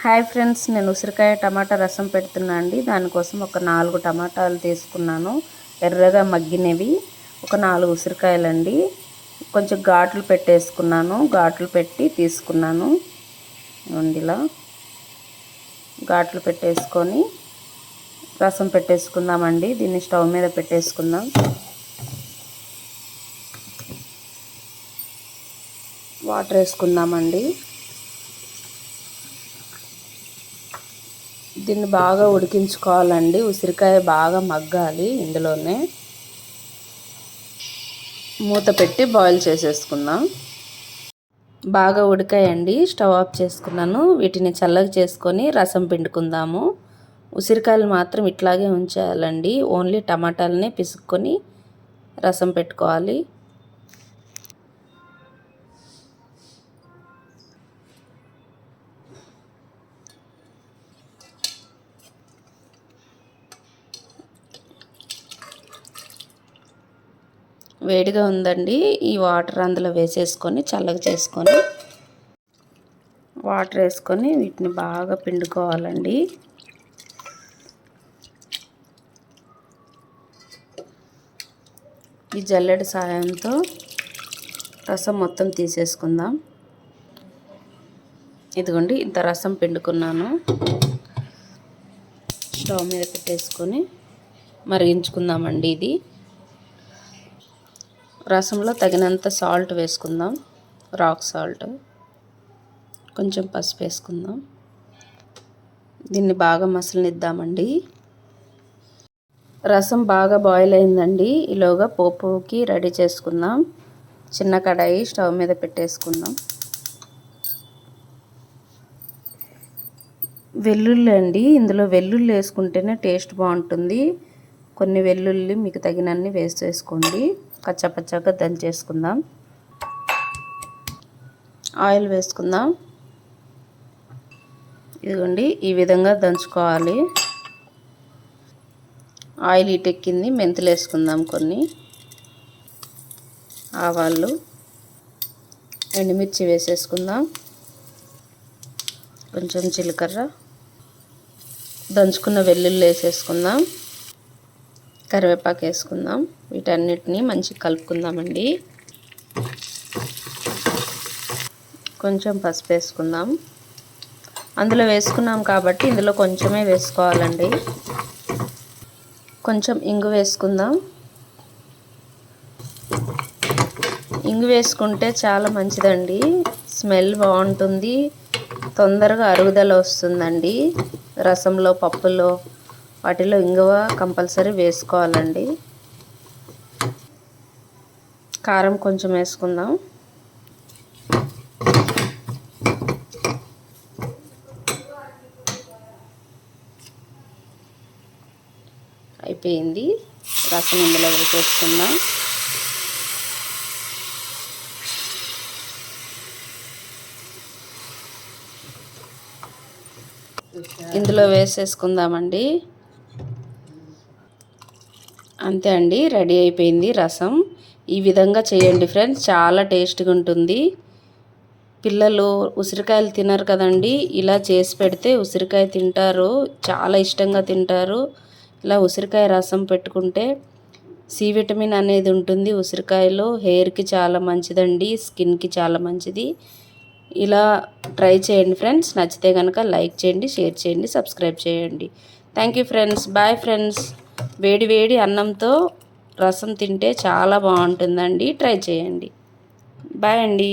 Hi friends, నేను ఉసిరికాయ టమాటా రసం పెడుతున్నా అండి. దానికోసం ఒక 4 టమాటాలు తీసుకున్నాను, ఎర్రగా మగ్గినవి. ఒక 4 ఉసిరికాయలండి. కొంచెం ఘాట్లు పెట్టేసుకున్నాను, ఘాట్లు పెట్టి తీసుకున్నాను. ఇలా ఘాట్లు పెట్టేసుకొని రసం పెట్టేసుకుందామండి. దీన్ని స్టవ్ మీద పెట్టేసుకుందాం. వాటర్ వేసుకుందామండి. దీన్ని బాగా ఉడికించుకోవాలండి. ఉసిరికాయ బాగా మగ్గాలి. ఇందులోనే మూత పెట్టి బాయిల్ చేసేసుకుందాం. బాగా ఉడికాయండి. స్టవ్ ఆఫ్ చేసుకున్నాను. వీటిని చల్లగా చేసుకొని రసం పిండుకుందాము. ఉసిరికాయలు మాత్రం ఇట్లాగే ఉంచేయాలండి. ఓన్లీ టమాటాలనే పిసుక్కొని రసం పెట్టుకోవాలి. వేడిగా ఉందండి. ఈ వాటర్ అందులో వేసేసుకొని చల్లగా చేసుకొని వాటర్ వేసుకొని వీటిని బాగా పిండుకోవాలండి. ఈ జల్లెడ సాయంతో రసం మొత్తం తీసేసుకుందాం. ఇదిగోండి, ఇంత రసం పిండుకున్నాను. స్టవ్ మీద పెట్టేసుకొని మరిగించుకుందామండి. ఇది రసంలో తగినంత సాల్ట్ వేసుకుందాం. రాక్ సాల్ట్, కొంచెం పసుపు వేసుకుందాం. దీన్ని బాగా మసలనిద్దామండి. రసం బాగా బాయిల్ అయిందండి. ఈలోగా పోపుకి రెడీ చేసుకుందాం. చిన్న కడాయి స్టవ్ మీద పెట్టేసుకుందాం. వెల్లుల్లి అండి. ఇందులో వెల్లుల్లి వేసుకుంటేనే టేస్ట్ బాగుంటుంది. కొన్ని వెల్లుల్లి మీకు తగినన్ని వేసేసుకోండి. కచ్చపచ్చగా దంచేసుకుందాం. ఆయిల్ వేసుకుందాం. ఇదిగోండి, ఈ విధంగా దంచుకోవాలి. ఆయిల్ ఇటెక్కింది. మెంతులు వేసుకుందాం. కొన్ని ఆవాలు, ఎండుమిర్చి వేసేసుకుందాం. కొంచెం జీలకర్ర, దంచుకున్న వెల్లుల్లి వేసేసుకుందాం. కరివేపాకు వేసుకుందాం. వీటన్నిటిని మంచిగా కలుపుకుందామండి. కొంచెం పసుపు వేసుకుందాం. అందులో వేసుకున్నాం కాబట్టి ఇందులో కొంచెమే వేసుకోవాలండి. కొంచెం ఇంగు వేసుకుందాం. ఇంగు వేసుకుంటే చాలా మంచిదండి. స్మెల్ బాగుంటుంది. తొందరగా అరుగుదల వస్తుందండి. రసంలో, పప్పులో, వాటిలో ఇంగువ కంపల్సరీ వేసుకోవాలండి. కారం కొంచెం వేసుకుందాం. అయిపోయింది. రసం ఇందులో వేసేసుకుందాం. ఇందులో వేసేసుకుందామండి. అంతే అండి, రెడీ అయిపోయింది రసం. ఈ విధంగా చేయండి ఫ్రెండ్స్, చాలా టేస్ట్గా ఉంటుంది. పిల్లలు ఉసిరికాయలు తినరు కదండి. ఇలా చేసి పెడితే ఉసిరికాయ తింటారు, చాలా ఇష్టంగా తింటారు. ఇలా ఉసిరికాయ రసం పెట్టుకుంటే సి విటమిన్ అనేది ఉంటుంది ఉసిరికాయలో. హెయిర్కి చాలా మంచిదండి, స్కిన్కి చాలా మంచిది. ఇలా ట్రై చేయండి ఫ్రెండ్స్. నచ్చితే కనుక లైక్ చేయండి, షేర్ చేయండి, సబ్స్క్రైబ్ చేయండి. Thank you friends. Bye friends. వేడి వేడి అన్నంతో రసం తింటే చాలా బాగుంటుందండి. ట్రై చేయండి. బాయ్ అండి.